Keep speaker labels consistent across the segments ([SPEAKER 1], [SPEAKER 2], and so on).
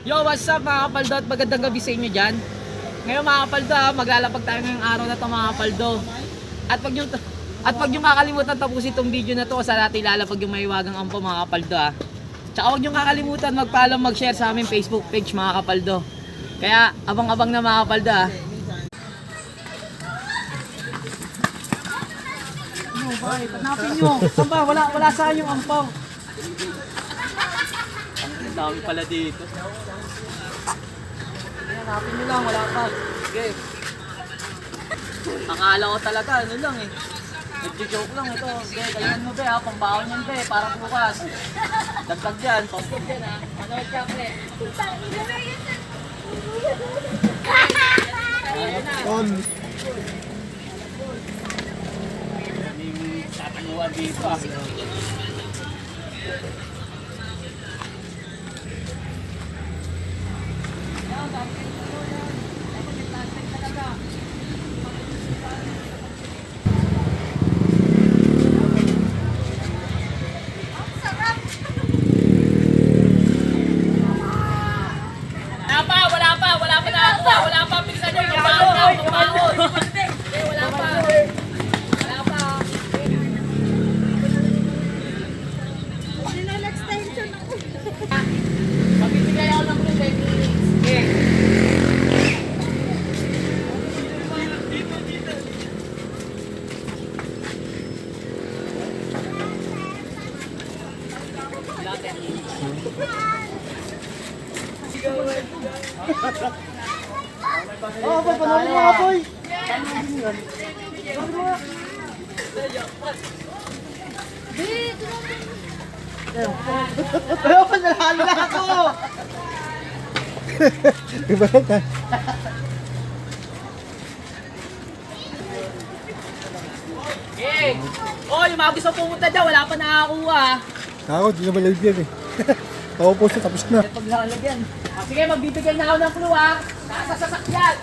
[SPEAKER 1] Yo, what's up mga kapaldo at magandang gabi sa inyo dyan. Ngayon mga kapaldo maglalapag tayo ngayong araw na ito mga kapaldo. At wag nyo kakalimutan tapusin itong video na to sa natin ilalapag yung maiwagang ampo mga kapaldo Tsaka wag nyo kakalimutan mag-follow, mag-share sa aming Facebook page mga kapaldo. Kaya abang-abang na mga kapaldo Ano ba? Hanapin nyo. Saan ba? Wala saan yung ampaw. Ang dami pala dito. Hanapin nyo lang, wala pa. Sige. Akala ko talaga, ano lang nag-joke lang ito. Sige, kailan mo be pambaon yan be, para bukas. Dagdag yan, pagpag yan Manood ka pre.
[SPEAKER 2] On.
[SPEAKER 1] May tatanguan dito Wala pa, pingsan nyo, mabaon. Wala pa.
[SPEAKER 3] Extension ako.
[SPEAKER 1] Mabibigay ako ng clue, Sige.
[SPEAKER 2] Oh, boy, panoorin mo nga, boy. Ayaw ko, nalalo na ako. Iba ka.
[SPEAKER 1] Eh! Oh, yung mga gusto pumunta dyan, wala pa nakakuha.
[SPEAKER 2] Ako, di na malag yan eh. Ako po siya, tapos na.
[SPEAKER 1] Paglalagyan. Sige, magbibigay na ako ng clue Nasa sasakyan.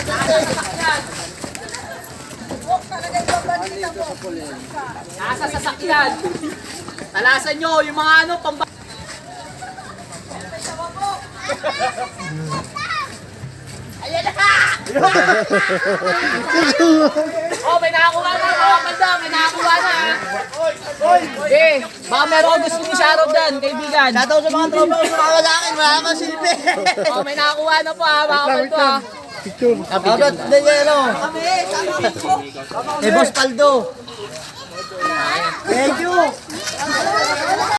[SPEAKER 1] Nasa sasakyan. Nasa sasakyan. Talasan nyo yung mga pamba. Ayan na! Oh, may nakakuha na mga banda. May nakakuha na Okay, baka meron gusto ni Sharon dyan, kaibigan.
[SPEAKER 2] Shoutout sa mga tropa ko sumama sa akin, wala kang silbi.
[SPEAKER 1] Oh, may nakakuha na po mga banda
[SPEAKER 2] Picture.
[SPEAKER 4] Shoutout din yan, Boss Paldo.
[SPEAKER 2] Thank you.